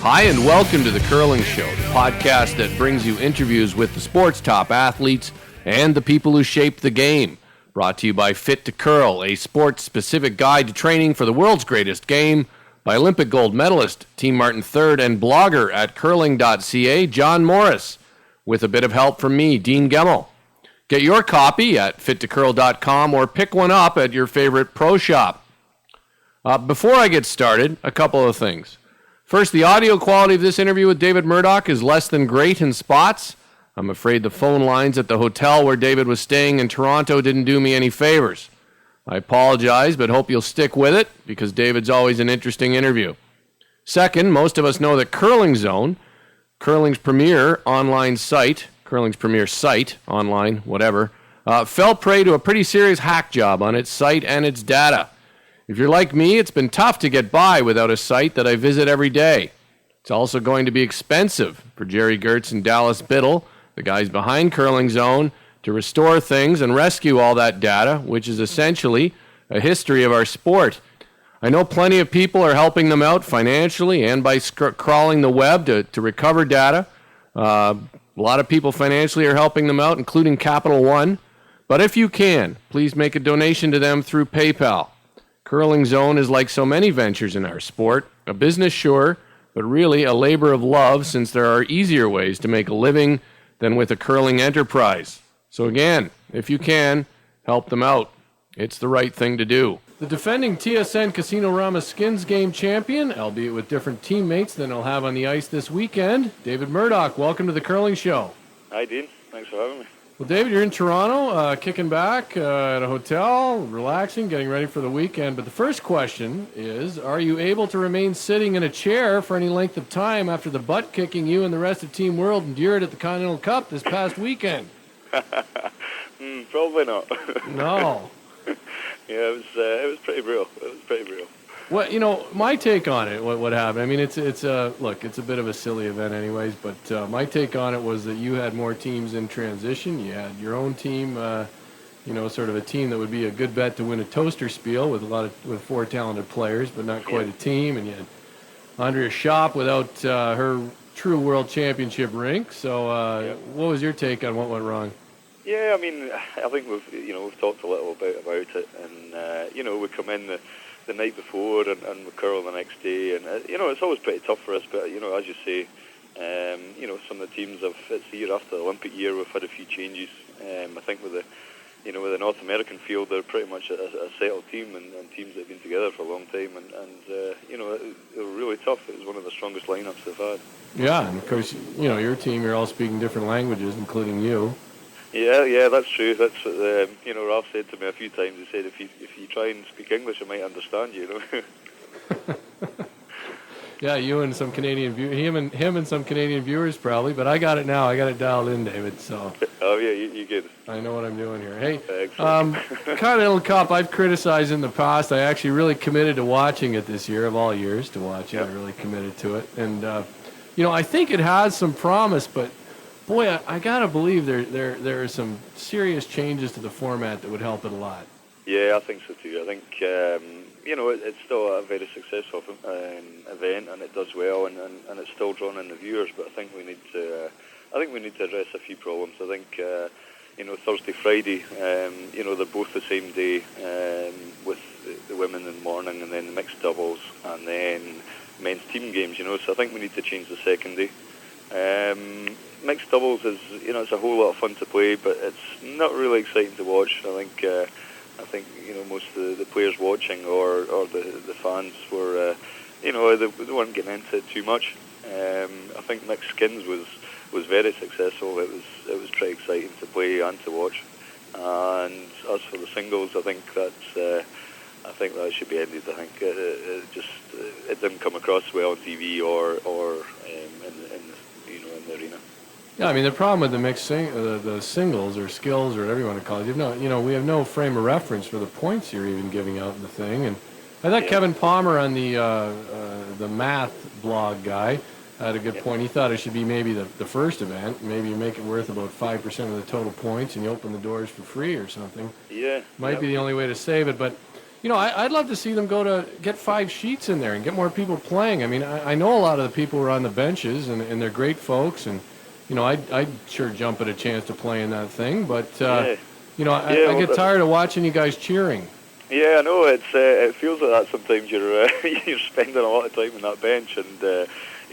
Hi, and welcome to The Curling Show, the podcast that brings you interviews with the sport's top athletes and the people who shape the game. Brought to you by Fit to Curl, a sports-specific guide to training for the world's greatest game, by Olympic gold medalist, Team Martin Third, and blogger at curling.ca, John Morris, with a bit of help from me, Dean Gemmell. Get your copy at fittocurl.com or pick one up at your favorite pro shop. Before I get started, a couple of things. First, the audio quality of this interview with David Murdoch is less than great in spots. I'm afraid the phone lines at the hotel where David was staying in Toronto didn't do me any favors. I apologize, but hope you'll stick with it, because David's always an interesting interview. Second, most of us know that Curling Zone, curling's premier site, online, whatever, fell prey to a pretty serious hack job on its site and its data. If you're like me, it's been tough to get by without a site that I visit every day. It's also going to be expensive for Jerry Gertz and Dallas Biddle, the guys behind Curling Zone, to restore things and rescue all that data, which is essentially a history of our sport. I know plenty of people are helping them out financially and by crawling the web to recover data. A lot of people financially are helping them out, including Capital One. But if you can, please make a donation to them through PayPal. Curling Zone is like so many ventures in our sport, a business sure, but really a labor of love, since there are easier ways to make a living than with a curling enterprise. So again, if you can, help them out. It's the right thing to do. The defending TSN Casino-Rama Skins Game champion, albeit with different teammates than he'll have on the ice this weekend, David Murdoch. Welcome to the Curling Show. Hi, Dean. Thanks for having me. Well, David, you're in Toronto, kicking back at a hotel, relaxing, getting ready for the weekend. But the first question is, are you able to remain sitting in a chair for any length of time after the butt kicking you and the rest of Team World endured at the Continental Cup this past weekend? Probably not. No. Yeah, it was pretty real. Well, my take on it, what happened, I mean, it's a bit of a silly event anyways, but my take on it was that you had more teams in transition. You had your own team, sort of a team that would be a good bet to win a toaster spiel with four talented players, but not quite a team. And you had Andrea Schopp without her true world championship rink. So what was your take on what went wrong? Yeah, I mean, I think we've talked a little bit about it, and we come in the night before and we curl the next day, and it's always pretty tough for us. But as you say, some of the teams it's the year after the Olympic year, we've had a few changes. I think with the North American field, they're pretty much a settled team and teams that have been together for a long time, and they were really tough. It was one of the strongest lineups they've had. Yeah, and of course, your team, you're all speaking different languages, including you. Yeah, that's true. That's what Ralph said to me a few times. He said, if you try and speak English, I might understand you. Yeah, you and some Canadian him and some Canadian viewers probably, but I got it now. I got it dialed in, David. So. Oh yeah, you get it. I know what I'm doing here. Hey, Continental Cup, I've criticized in the past. I actually really committed to watching it this year, of all years to watch it. I really committed to it, and I think it has some promise, but. Boy, I gotta believe there are some serious changes to the format that would help it a lot. Yeah, I think so too. I think it's still a very successful event, and it does well, and it's still drawing in the viewers. But I think we need to address a few problems. I think Thursday, Friday, they're both the same day, with the women in the morning, and then the mixed doubles, and then men's team games. So I think we need to change the second day. Mixed doubles is, it's a whole lot of fun to play, but it's not really exciting to watch. I think most of the players watching or the fans were, they weren't getting into it too much. I think mixed skins was very successful. It was pretty exciting to play and to watch. And as for the singles, I think that should be ended. I think it didn't come across well on TV or in the arena. Yeah, I mean, the problem with the mixed the singles or skills or whatever you want to call it, we have no frame of reference for the points you're even giving out in the thing. And I thought Kevin Palmer on the math blog guy had a good point. He thought it should be maybe the first event. Maybe you make it worth about 5% of the total points and you open the doors for free or something. Yeah. Might be the only way to save it. But, I'd love to see them go to get 5 sheets in there and get more people playing. I mean, I know a lot of the people who are on the benches, and they're great folks, and, I'd sure jump at a chance to play in that thing, but, I get tired of watching you guys cheering. Yeah, I know. It feels like that sometimes. You're you're spending a lot of time on that bench, and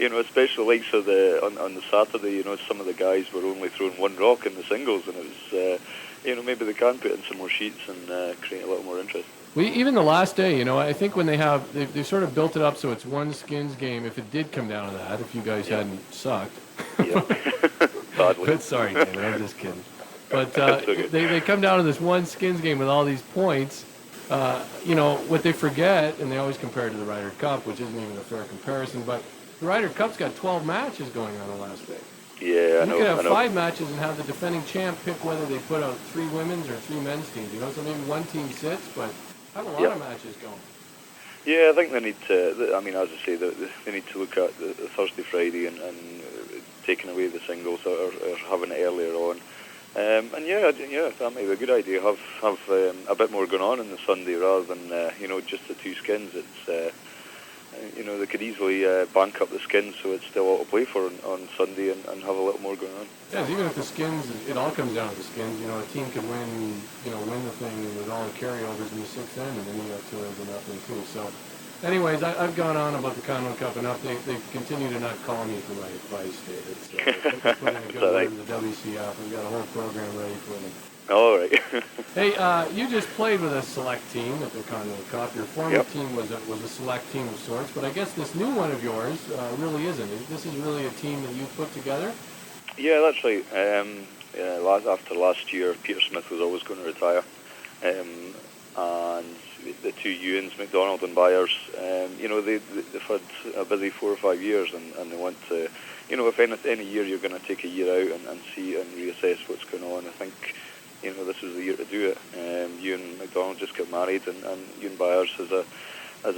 especially like on the Saturday, some of the guys were only throwing one rock in the singles, and it was maybe they can put in some more sheets and create a little more interest. Even the last day, I think when they sort of built it up so it's one skins game. If it did come down to that, if you guys hadn't sucked. Yeah. Sadly. Sorry, David, I'm just kidding. But they come down to this one skins game with all these points. What they forget, and they always compare it to the Ryder Cup, which isn't even a fair comparison, but the Ryder Cup's got 12 matches going on the last day. Yeah, I know. You could have 5 matches and have the defending champ pick whether they put out 3 women's or 3 men's teams. So maybe one team sits, but have a lot of matches going. Yeah, I think they need to. I mean, as I say, they need to look at the Thursday, Friday, and taking away the singles or having it earlier on. And that might be a good idea. Have a bit more going on the Sunday rather than just the 2 skins. It's they could easily bank up the skins so it's still all to play for on Sunday and have a little more going on. Yeah, even if the skins, it all comes down to the skins. A team can win the thing with all the carryovers in the 6th end, and then you got 2-0 too. So, anyways, I've gone on about the Continental Cup enough. They continue to not call me for my advice, David. So put in a good word in the WCF. We've got a whole program ready for them. All right. Hey, you just played with a select team at the Continental Cup. Your former team was a select team of sorts, but I guess this new one of yours really isn't. This is really a team that you put together? Yeah, that's right. After last year, Peter Smith was always going to retire. And the 2 Ewans, McDonald and Byers, they've had a busy 4 or 5 years, and they want to, if any year you're going to take a year out and see and reassess what's going on. I think, this is the year to do it. Ewan McDonald just got married, and Ewan Byers has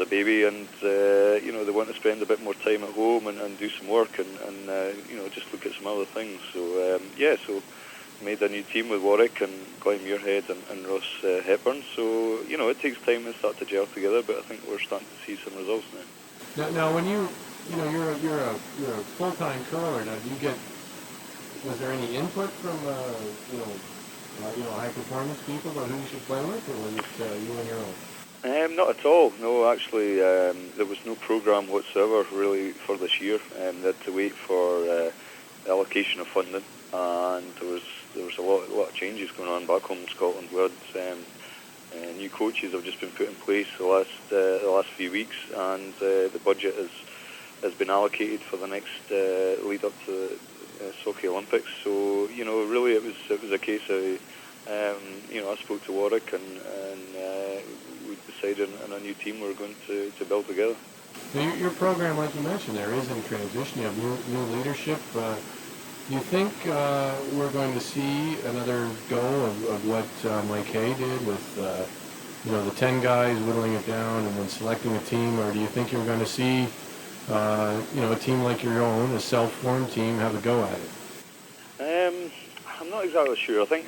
a baby, and they want to spend a bit more time at home and do some work and just look at some other things. So so made a new team with Warwick and Glenn Muirhead and Ross Hepburn. So it takes time to start to gel together, but I think we're starting to see some results now. Now when you're a full-time curler. Now, was there any input from high performance people about who you should play with, or was it you on your own? Not at all. No, actually, there was no program whatsoever really for this year. They had to wait for the allocation of funding, and there was a lot of changes going on back home in Scotland. We had new coaches have just been put in place the last few weeks, and the budget has been allocated for the next lead up to the Sochi Olympics. So really it was a case of I spoke to Warwick and we decided on a new team we were going to build together. Now your program, like you mentioned, there is in transition. You have new leadership. Do you think we're going to see another go of what Mike Hay did with the 10 guys whittling it down and then selecting a team, or do you think you're going to see a team like your own, a self-formed team, have a go at it? I'm not exactly sure. I think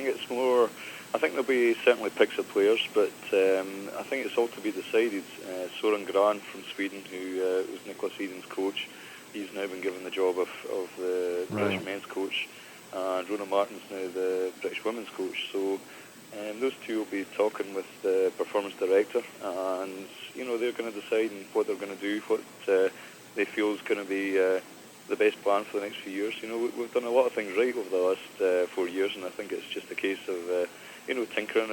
it's more. I think there'll be certainly picks of players, but I think it's all to be decided. Soren Gran from Sweden, who was Nicholas Eden's coach, he's now been given the job of the British men's coach, and Rona Martin's now the British women's coach. So those two will be talking with the performance director, and they're going to decide what they're going to do, what they feel is going to be the best plan for the next few years. We've done a lot of things right over the last 4 years, and I think it's just a case of tinkering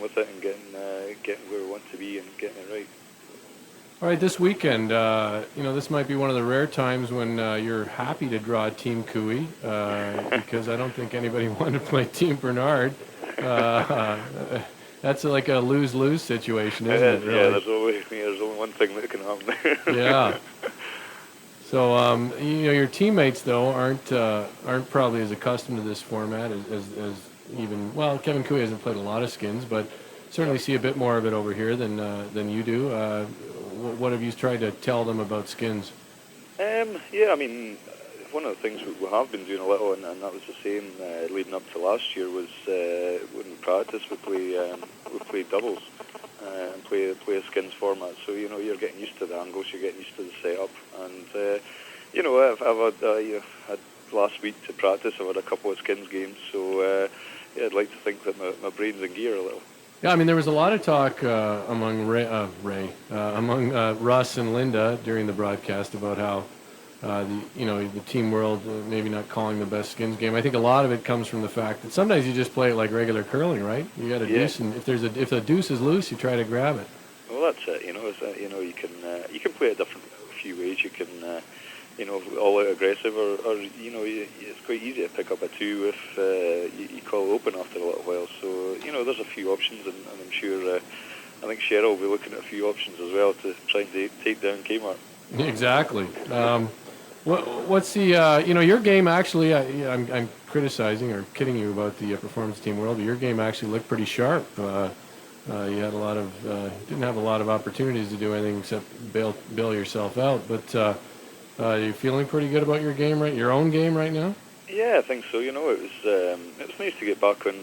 with it and getting where we want to be and getting it right. All right, this weekend, this might be one of the rare times when you're happy to draw Team Cooey, because I don't think anybody wanted to play Team Bernard. That's like a lose-lose situation, isn't it? Really? Yeah, there's only one thing that can happen. Yeah. So, your teammates though aren't probably as accustomed to this format as even. Well, Kevin Cooey hasn't played a lot of skins, but certainly see a bit more of it over here than you do. What have you tried to tell them about skins? I mean, one of the things we have been doing a little, and that was the same leading up to last year, was when we practice we play doubles, and play a skins format. So you're getting used to the angles, you're getting used to the setup, and I've had last week to practice. I've had a couple of skins games, so I'd like to think that my brain's in gear a little. Yeah, I mean, there was a lot of talk among Russ and Linda during the broadcast about how the team world maybe not calling the best skins game. I think a lot of it comes from the fact that sometimes you just play it like regular curling, right? You got a deuce, and if the deuce is loose, you try to grab it. Well, that's it. You can play it a few ways. You can all out aggressive, or it's quite easy to pick up a 2 if you call it open after a little while. So there's a few options, and I'm sure I think Cheryl will be looking at a few options as well to try and take down Kmart. Exactly. What's the your game actually? I'm criticizing or kidding you about the performance team world, but your game actually looked pretty sharp. You had didn't have a lot of opportunities to do anything except bail yourself out. But are you feeling pretty good about your game, right? Your own game right now? Yeah, I think so. It was nice to get back on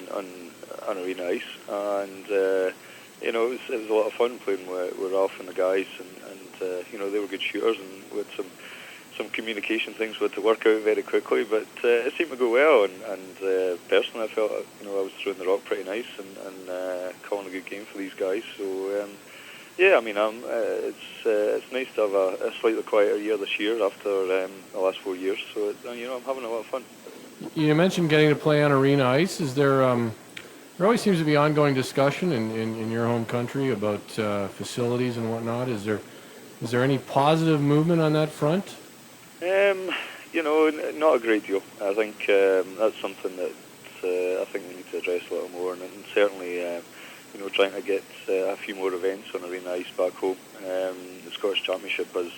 arena ice, and it was a lot of fun playing with Ralph and the guys, and they were good shooters, and with some communication things we had to work out very quickly, but it seemed to go well, and personally I felt I was throwing the rock pretty nice and calling a good game for these guys. So it's nice to have a slightly quieter year this year after the last 4 years. So I'm having a lot of fun. You mentioned getting to play on arena ice. Is there there always seems to be ongoing discussion in your home country about facilities and whatnot. Is there any positive movement on that front? Not a great deal. I think that's something that I think we need to address a little more, and certainly, trying to get a few more events on arena ice back home. The Scottish Championship has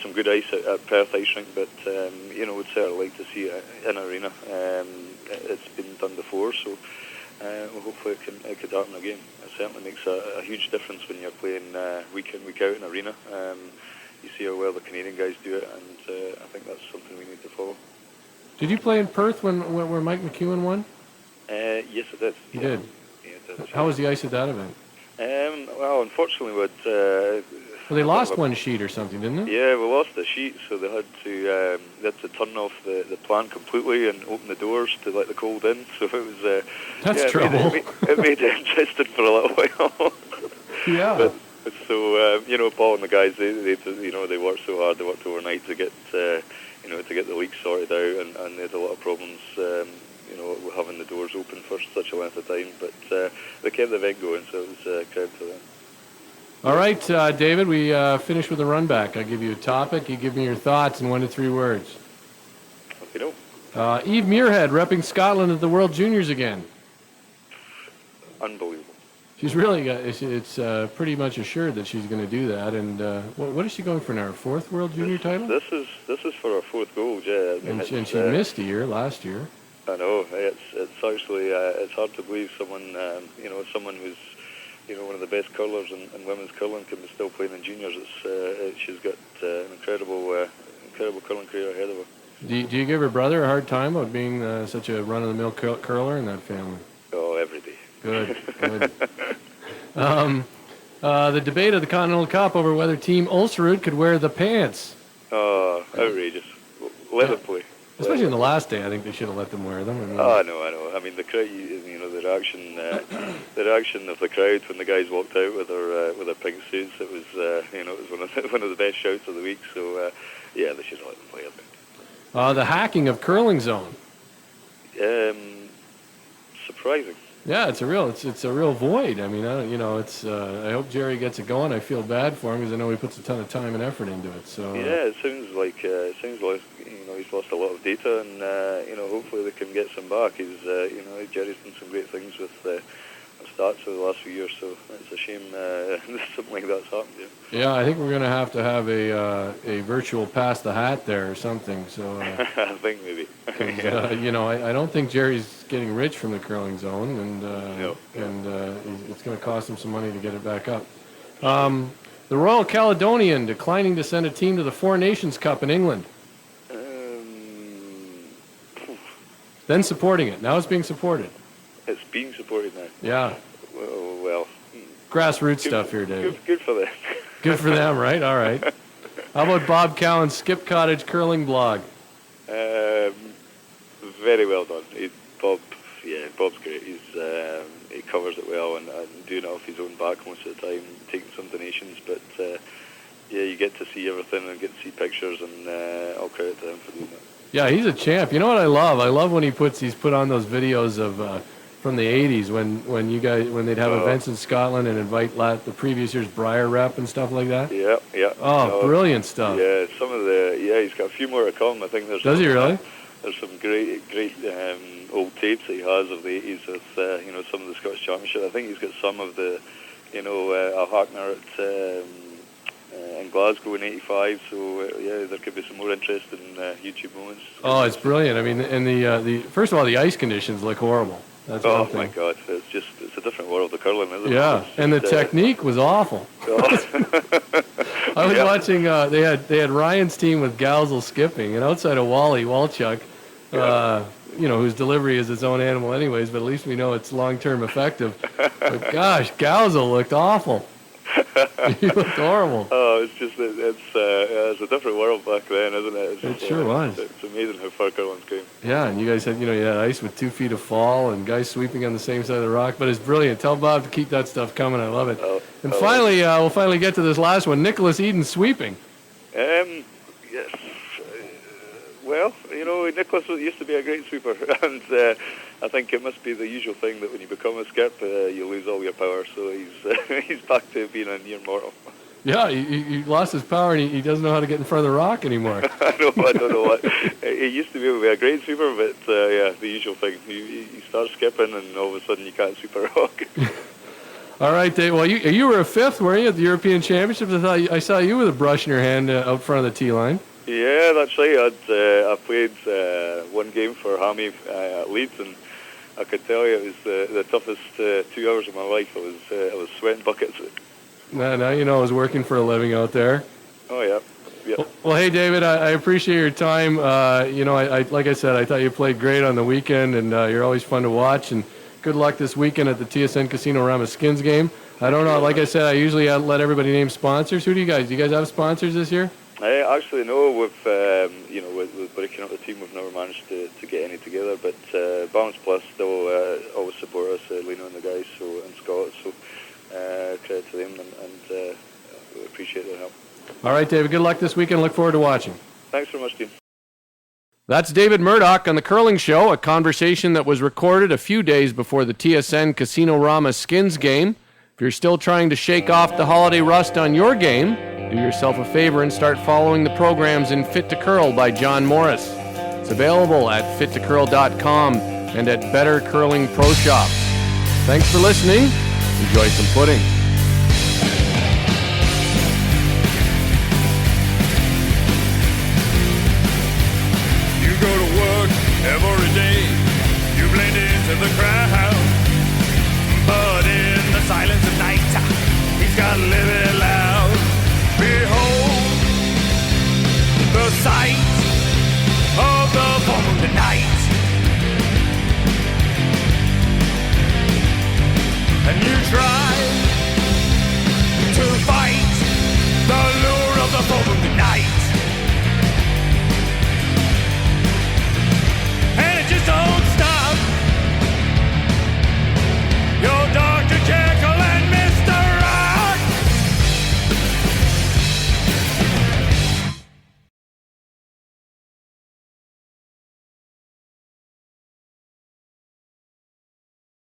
some good ice at Perth Ice Rink, but would certainly like to see it in arena. It's been done before, so hopefully it could happen again. It certainly makes a huge difference when you're playing week in, week out in arena. You see how well the Canadian guys do it, and I think that's something we need to follow. Did you play in Perth where Mike McEwen won? Yes, I did. You did? Yeah, I did. How was the ice at that event? Well, unfortunately, they lost one sheet or something, didn't they? Yeah, we lost the sheet, so they had to turn off the plant completely and open the doors to let the cold in. So it was that's trouble. It made it interesting for a little while. Yeah. But so Paul and the guys, they worked so hard. They worked overnight to get to get the leaks sorted out, and they had a lot of problems. Having the doors open for such a length of time, but they kept the event going, so it was credit to them. All right, David, we finished with a run back. I give you a topic, you give me your thoughts in 1 to 3 words. Okay, Eve Muirhead repping Scotland at the World Juniors again. Unbelievable. She's really it's pretty much assured that she's going to do that. And what is she going for now? Her 4th World Junior title? This is for her 4th gold, yeah. And she missed a year last year. I know. It's actually it's hard to believe someone who's one of the best curlers in women's curling can be still playing in juniors. She's got an incredible curling career ahead of her. Do you give her brother a hard time about being such a run-of-the-mill curler in that family? Oh, every day. Good. The debate of the Continental Cup over whether Team Ulsterud could wear the pants. Oh, outrageous. Let them play. Especially in the last day, I think they should have let them wear them. I know. I mean, the crowd, the reaction of the crowd when the guys walked out with their pink suits, it was one of the best shouts of the week. So, yeah, they should have let them play, I think. The hacking of Curling Zone. Surprising. Yeah, it's a real void. I mean, I hope Jerry gets it going. I feel bad for him because I know he puts a ton of time and effort into it. So yeah, it sounds like he's lost a lot of data, and hopefully they can get some back. Jerry's done some great things with stats over the last few years, so it's a shame something like that's happened. Yeah, I think we're going to have a virtual pass the hat there or something. So I think maybe. I don't think Jerry's getting rich from the Curling Zone, and it's going to cost him some money to get it back up. The Royal Caledonian declining to send a team to the Four Nations Cup in England. Then supporting it. Now it's being supported. It's being supported now. Yeah. Well, grassroots stuff here, David. Good for them. Good for them, right? All right. How about Bob Cowan's Skip Cottage curling blog? Very well done. Bob's great. He covers it well and doing it off his own back most of the time, taking some donations. But you get to see everything and get to see pictures, and all credit to him for doing that. Yeah, he's a champ. You know what I love? I love when he's put on those videos of from the '80s when they'd have events in Scotland and invite the previous year's Briar rep and stuff like that. Yeah. Oh, brilliant stuff. Yeah, he's got a few more to come. I think there's. Does he really? There's some great old tapes that he has of the '80s with some of the Scottish Championship. I think he's got some of the a Hackner in Glasgow in '85. So there could be some more interesting YouTube moments. Oh, it's brilliant. I mean, and the first of all, the ice conditions look horrible. That's oh my God, it's a different world of curling, isn't it? Yeah, and the technique was awful. I was watching. They had Ryan's team with Galzel skipping, and outside of Wally Walchuk, whose delivery is its own animal anyways, but at least we know it's long-term effective. But gosh, Galzel looked awful. He looked horrible. Oh, it's a different world back then, isn't it? It sure was. It's amazing how far curling's came. Yeah, and you guys had, you had ice with 2 feet of fall and guys sweeping on the same side of the rock, but it's brilliant. Tell Bob to keep that stuff coming. I love it. And finally, we'll finally get to this last one. Nicholas Eden sweeping. Yes. Well, Nicholas used to be a great sweeper, and I think it must be the usual thing that when you become a skip, you lose all your power. So he's back to being a near mortal. Yeah, he lost his power, and he doesn't know how to get in front of the rock anymore. I don't know what. He used to be able to be a great sweeper, but the usual thing. You start skipping, and all of a sudden you can't sweep a rock. All right, Dave. Well, you were a fifth, weren't you, at the European Championships? I saw you with a brush in your hand out front of the tee line. Yeah, that's right. I played one game for Hammy at Leeds, and I could tell you it was the toughest 2 hours of my life. I was sweating buckets. Now I was working for a living out there. Oh yeah. Well, hey David, I appreciate your time. I like I said, I thought you played great on the weekend, and you're always fun to watch. And good luck this weekend at the TSN Casino-Rama Skins Game. I don't know. Like I said, I usually let everybody name sponsors. Who do you guys have sponsors this year? I actually know with breaking up the team, we've never managed to get any together. But Balance Plus still always support us, Lino and the guys, and Scott. So credit to them, and we appreciate their help. All right, David. Good luck this weekend. Look forward to watching. Thanks very much, Dean. That's David Murdoch on The Curling Show, a conversation that was recorded a few days before the TSN Casino-Rama Skins Game. If you're still trying to shake off the holiday rust on your game, do yourself a favor and start following the programs in Fit to Curl by John Morris. It's available at fittocurl.com and at Better Curling Pro Shops. Thanks for listening. Enjoy some pudding.